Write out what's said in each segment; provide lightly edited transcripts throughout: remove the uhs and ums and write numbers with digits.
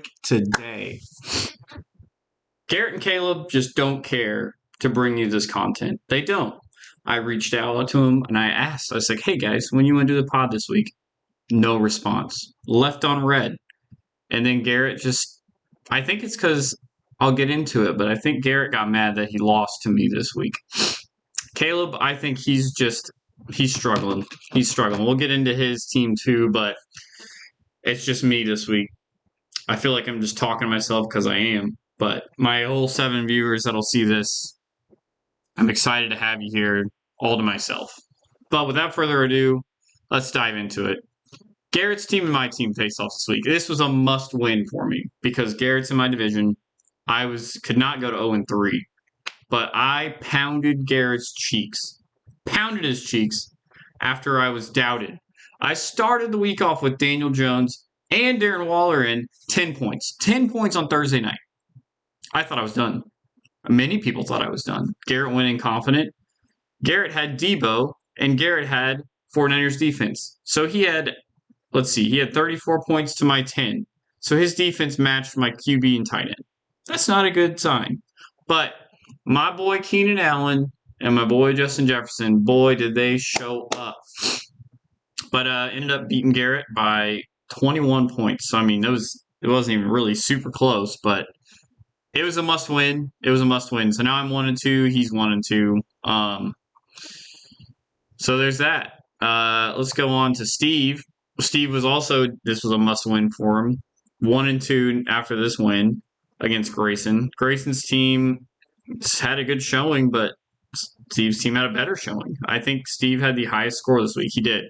like today. Garrett and Caleb just don't care to bring you this content. They don't. I reached out to them and I asked, I was like, hey guys, when you want to do the pod this week? No response. Left on red. And then Garrett just, I think it's because I'll get into it, but I think Garrett got mad that he lost to me this week. Caleb, I think he's struggling. He's struggling. We'll get into his team too, but it's just me this week. I feel like I'm just talking to myself because I am. But my whole 7 viewers that'll see this, I'm excited to have you here all to myself. But without further ado, let's dive into it. Garrett's team and my team face off this week. This was a must-win for me because Garrett's in my division. I could not go to 0-3, but I pounded Garrett's cheeks. Pounded his cheeks after I was doubted. I started the week off with Daniel Jones and Darren Waller in 10 points. 10 points on Thursday night. I thought I was done. Many people thought I was done. Garrett went in confident. Garrett had Debo, and Garrett had 49ers defense. So he had, he had 34 points to my 10. So his defense matched my QB and tight end. That's not a good sign. But my boy Keenan Allen and my boy Justin Jefferson, boy, did they show up. But ended up beating Garrett by 21 points. So, I mean, it wasn't even really super close, but it was a must-win. It was a must-win. So now I'm 1-2. He's 1-2. So there's that. Let's go on to Steve. Steve was also, this was a must-win for him. 1-2 after this win against Grayson. Grayson's team had a good showing, but Steve's team had a better showing. I think Steve had the highest score this week. He did.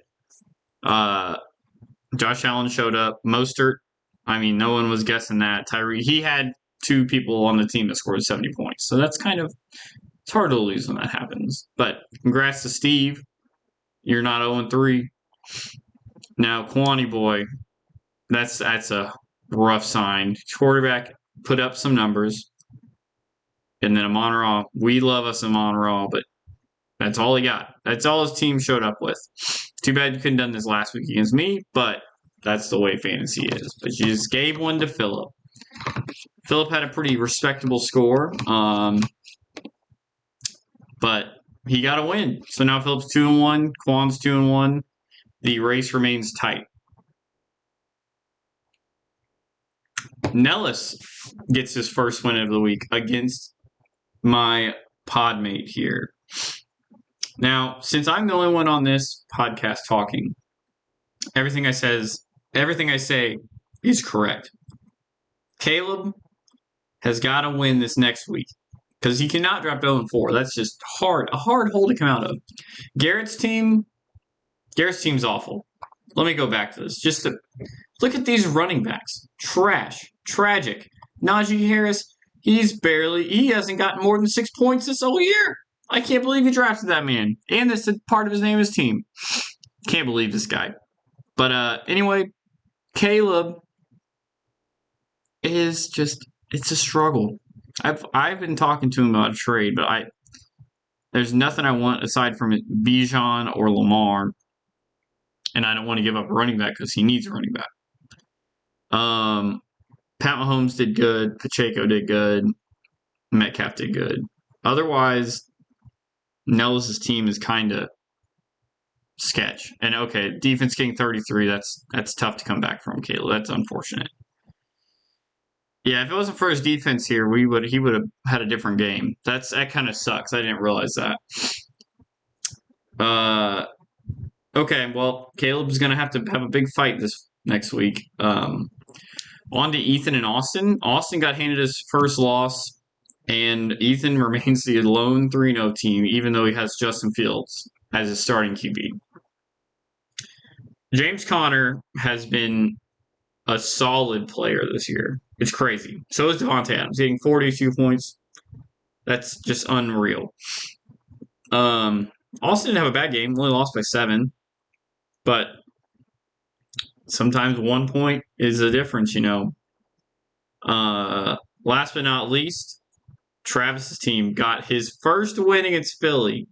Josh Allen showed up. Mostert, I mean, no one was guessing that. Tyree, he had 2 people on the team that scored 70 points. So that's it's hard to lose when that happens. But congrats to Steve. You're not 0-3. Now, Kwani boy, that's a rough sign. Quarterback put up some numbers. And then Amon-Ra, we love us Amon-Ra, but that's all he got. That's all his team showed up with. Too bad you couldn't have done this last week against me, but that's the way fantasy is. But you just gave one to Phillip. Phillip had a pretty respectable score, but he got a win. So now Phillip's 2-1, Quan's 2-1. The race remains tight. Nellis gets his first win of the week against my podmate here. Now, since I'm the only one on this podcast talking, everything I say is correct. Caleb has got to win this next week because he cannot drop 0-4. That's just a hard hole to come out of. Garrett's team's awful. Let me go back to this. Just to look at these running backs. Tragic. Najee Harris, he hasn't gotten more than 6 points this whole year. I can't believe you drafted that man. And this is part of his name is team. Can't believe this guy. But anyway, Caleb is it's a struggle. I've been talking to him about a trade, but there's nothing I want aside from Bijan or Lamar. And I don't want to give up a running back because he needs a running back. Pat Mahomes did good. Pacheco did good. Metcalf did good. Otherwise, Nellis' team is kind of sketch. And okay, defense getting 33, that's tough to come back from, Caleb. That's unfortunate. Yeah, if it wasn't for his defense here, he would have had a different game. That kind of sucks. I didn't realize that. Okay, well, Caleb's going to have a big fight this next week. On to Ethan and Austin. Austin got handed his first loss, and Ethan remains the lone 3-0 team, even though he has Justin Fields as his starting QB. James Conner has been a solid player this year. It's crazy. So is Devontae Adams, getting 42 points. That's just unreal. Austin didn't have a bad game, only lost by 7. But sometimes 1 point is the difference, Last but not least, Travis's team got his first win against Philly.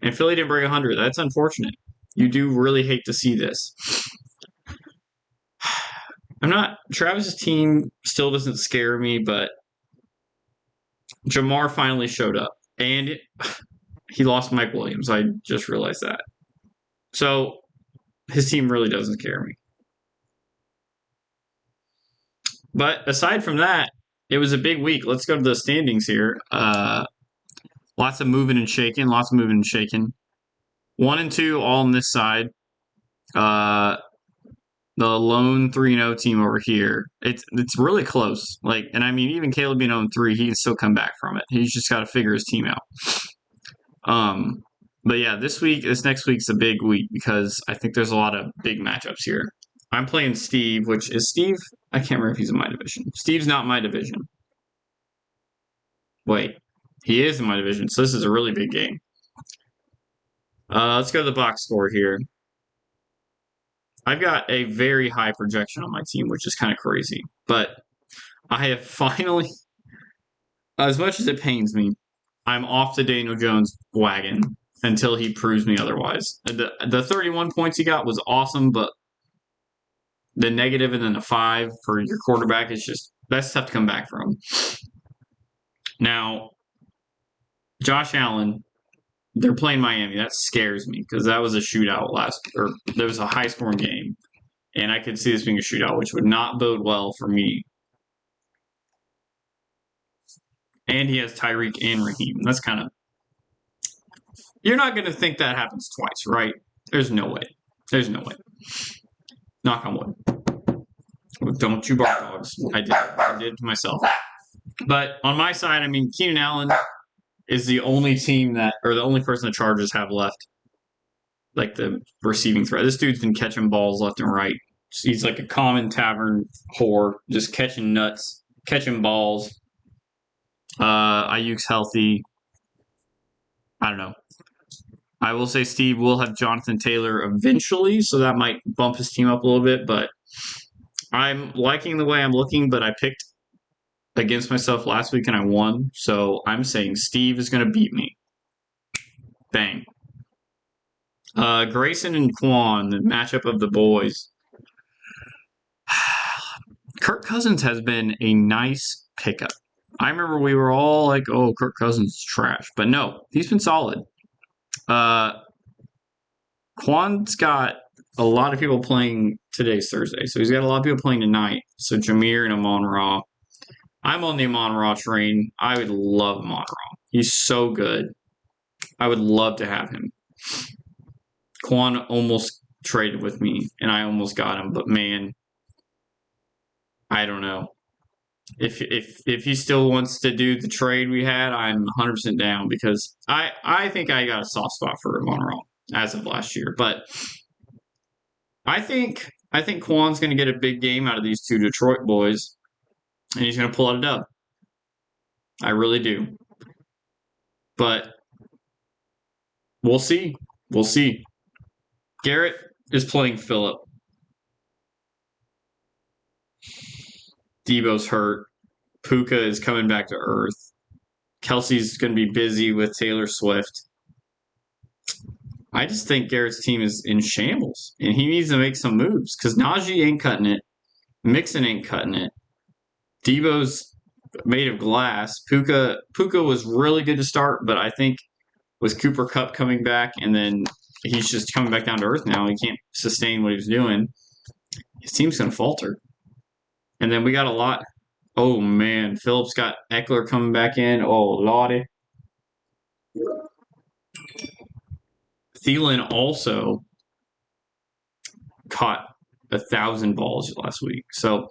And Philly didn't break 100. That's unfortunate. You do really hate to see this. Travis's team still doesn't scare me, but Jamar finally showed up. And he lost Mike Williams. I just realized that. So his team really doesn't scare me. But aside from that, it was a big week. Let's go to the standings here. Lots of moving and shaking. 1 and 2 all on this side. The lone 3-0 team over here. It's really close. And I mean, even Caleb being 0-3, he can still come back from it. He's just got to figure his team out. But yeah, this next week's a big week because I think there's a lot of big matchups here. I'm playing Steve, which is Steve. I can't remember if he's in my division. Steve's not in my division. Wait, he is in my division, so this is a really big game. Let's go to the box score here. I've got a very high projection on my team, which is kind of crazy. But I have finally, as much as it pains me, I'm off the Daniel Jones wagon until he proves me otherwise. The 31 points he got was awesome, but the negative and then the 5 for your quarterback that's tough to come back from. Now, Josh Allen, they're playing Miami. That scares me because that was a shootout there was a high scoring game, and I could see this being a shootout, which would not bode well for me. And he has Tyreek and Raheem. That's kind of, you're not going to think that happens twice, right? There's no way. Knock on wood. Don't you bark, dogs. I did it to myself. But on my side, I mean, Keenan Allen is the only team the only person the Chargers have left, like the receiving threat. This dude's been catching balls left and right. He's like a common tavern whore, just catching nuts, catching balls. Ayuk's healthy. I don't know. I will say Steve will have Jonathan Taylor eventually, so that might bump his team up a little bit, but I'm liking the way I'm looking, but I picked against myself last week and I won, so I'm saying Steve is going to beat me. Bang. Grayson and Quan, the matchup of the boys. Kirk Cousins has been a nice pickup. I remember we were all like, oh, Kirk Cousins is trash. But no, he's been solid. Quan's got a lot of people playing. Today's Thursday, so he's got a lot of people playing tonight. So Jameer and Amon-Ra. I'm on the Amon-Ra train. I would love Amon-Ra. He's so good. I would love to have him. Quan almost traded with me, and I almost got him. But man, I don't know. If he still wants to do the trade we had, I'm 100% down because I think I got a soft spot for Amon-Ra as of last year. But I think Quan's going to get a big game out of these two Detroit boys, and he's going to pull out a dub. I really do. But we'll see. Garrett is playing Phillip. Debo's hurt. Puka is coming back to earth. Kelsey's going to be busy with Taylor Swift. I just think Garrett's team is in shambles, and he needs to make some moves because Najee ain't cutting it. Mixon ain't cutting it. Debo's made of glass. Puka was really good to start, but I think with Cooper Kupp coming back and then he's just coming back down to earth now, he can't sustain what he was doing. His team's going to falter. And then we got a lot. Oh, man. Phillips got Eckler coming back in. Oh, lordy. Thielen also caught 1,000 balls last week. So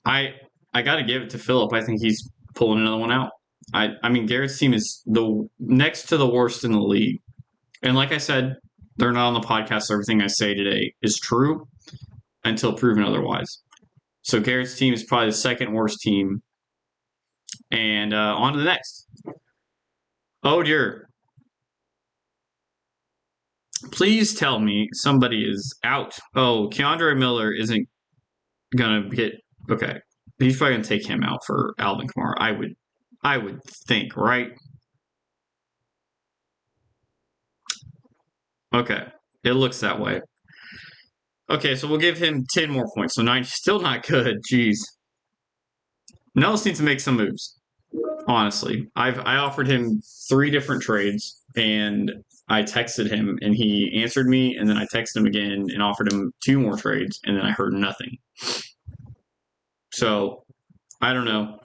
I got to give it to Phillip. I think he's pulling another one out. I mean, Garrett's team is the next to the worst in the league. And like I said, they're not on the podcast. So everything I say today is true until proven otherwise. So Garrett's team is probably the second worst team. And on to the next. Oh, dear. Please tell me somebody is out. Oh, Keandre Miller isn't going to get... Okay. He's probably going to take him out for Alvin Kamara. I would think, right? Okay. It looks that way. Okay, so we'll give him 10 more points. So 90, still not good. Jeez. Nellis needs to make some moves. Honestly, I offered him 3 different trades, and I texted him, and he answered me, and then I texted him again and offered him 2 more trades, and then I heard nothing. So I don't know.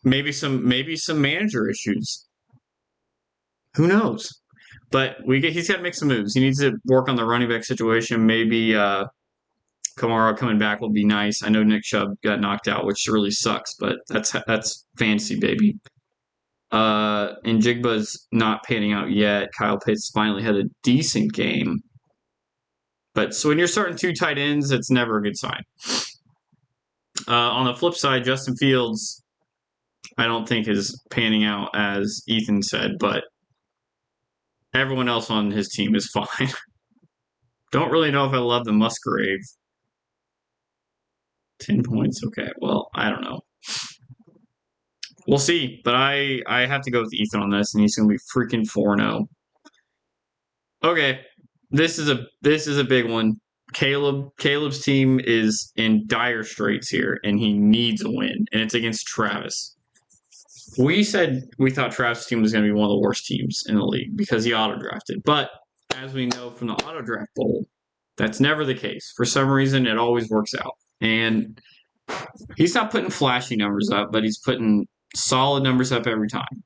Maybe some manager issues. Who knows? But he's got to make some moves. He needs to work on the running back situation. Maybe Kamara coming back will be nice. I know Nick Chubb got knocked out, which really sucks, but that's fantasy, baby. And Jigba's not panning out yet. Kyle Pitts finally had a decent game. But so when you're starting 2 tight ends, it's never a good sign. On the flip side, Justin Fields, I don't think is panning out as Ethan said, but everyone else on his team is fine. Don't really know if I love the Musgrave. 10 points. Okay, well, I don't know. We'll see, but I have to go with Ethan on this, and he's going to be freaking 4-0. Okay, this is a big one. Caleb's team is in dire straits here, and he needs a win, and it's against Travis. We said we thought Travis' team was going to be one of the worst teams in the league because he auto-drafted, but as we know from the auto-draft bowl, that's never the case. For some reason, it always works out, and he's not putting flashy numbers up, but he's putting solid numbers up every time.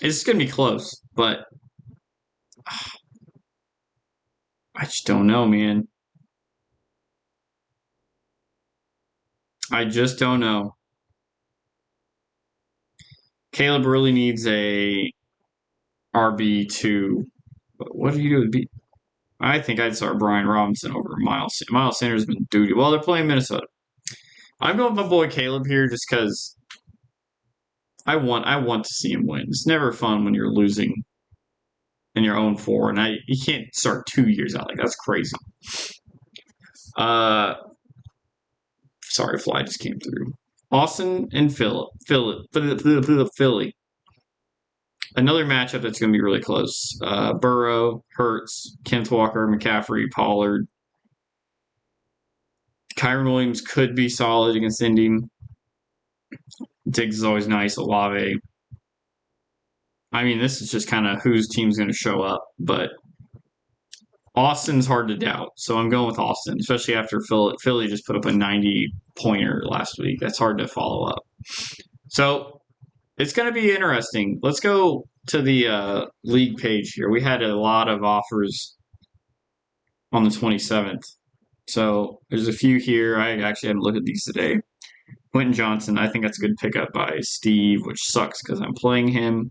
It's going to be close, but I just don't know, man. I just don't know. Caleb really needs a RB2. What do you do with B? I think I'd start Brian Robinson over Miles. Miles Sanders has been duty. Well, they're playing Minnesota. I'm going with my boy Caleb here just because I want to see him win. It's never fun when you're losing in your own 4, and you can't start 2 years out. Like, that's crazy. Sorry, fly just came through. Austin and Philly. Another matchup that's going to be really close. Burrow, Hurts, Kenneth Walker, McCaffrey, Pollard. Kyren Williams could be solid against Indy. Diggs is always nice. Olave. I mean, this is just kind of whose team's going to show up, but Austin's hard to doubt. So I'm going with Austin, especially after Philly just put up a 90-pointer last week. That's hard to follow up. So it's going to be interesting. Let's go to the league page here. We had a lot of offers on the 27th. So there's a few here. I actually haven't looked at these today. Quentin Johnson, I think that's a good pickup by Steve, which sucks because I'm playing him.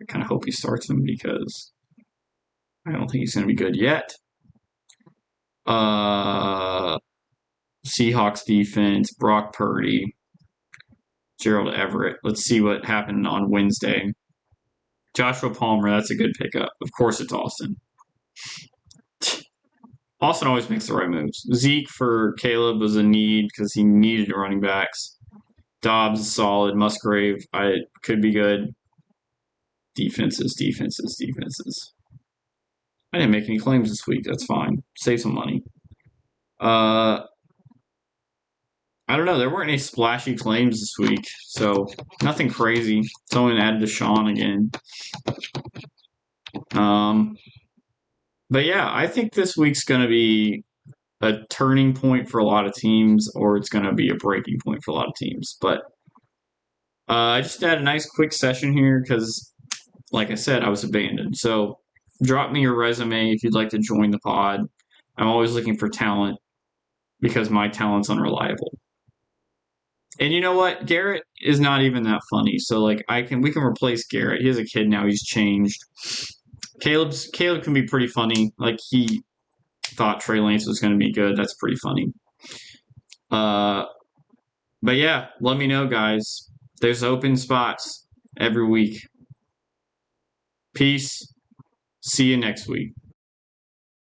I kind of hope he starts him because I don't think he's going to be good yet. Seahawks defense, Brock Purdy, Gerald Everett. Let's see what happened on Wednesday. Joshua Palmer, that's a good pickup. Of course it's Austin. Austin always makes the right moves. Zeke for Caleb was a need because he needed running backs. Dobbs is solid. Musgrave, could be good. Defenses. I didn't make any claims this week. That's fine. Save some money. I don't know. There weren't any splashy claims this week, so nothing crazy. Someone added Deshaun again. But yeah, I think this week's going to be a turning point for a lot of teams, or it's going to be a breaking point for a lot of teams. But I just had a nice quick session here because, like I said, I was abandoned. So drop me your resume if you'd like to join the pod. I'm always looking for talent because my talent's unreliable. And you know what? Garrett is not even that funny. So like we can replace Garrett. He has a kid now. He's changed. Caleb can be pretty funny. Like he thought Trey Lance was going to be good. That's pretty funny. But yeah, let me know, guys. There's open spots every week. Peace. See you next week.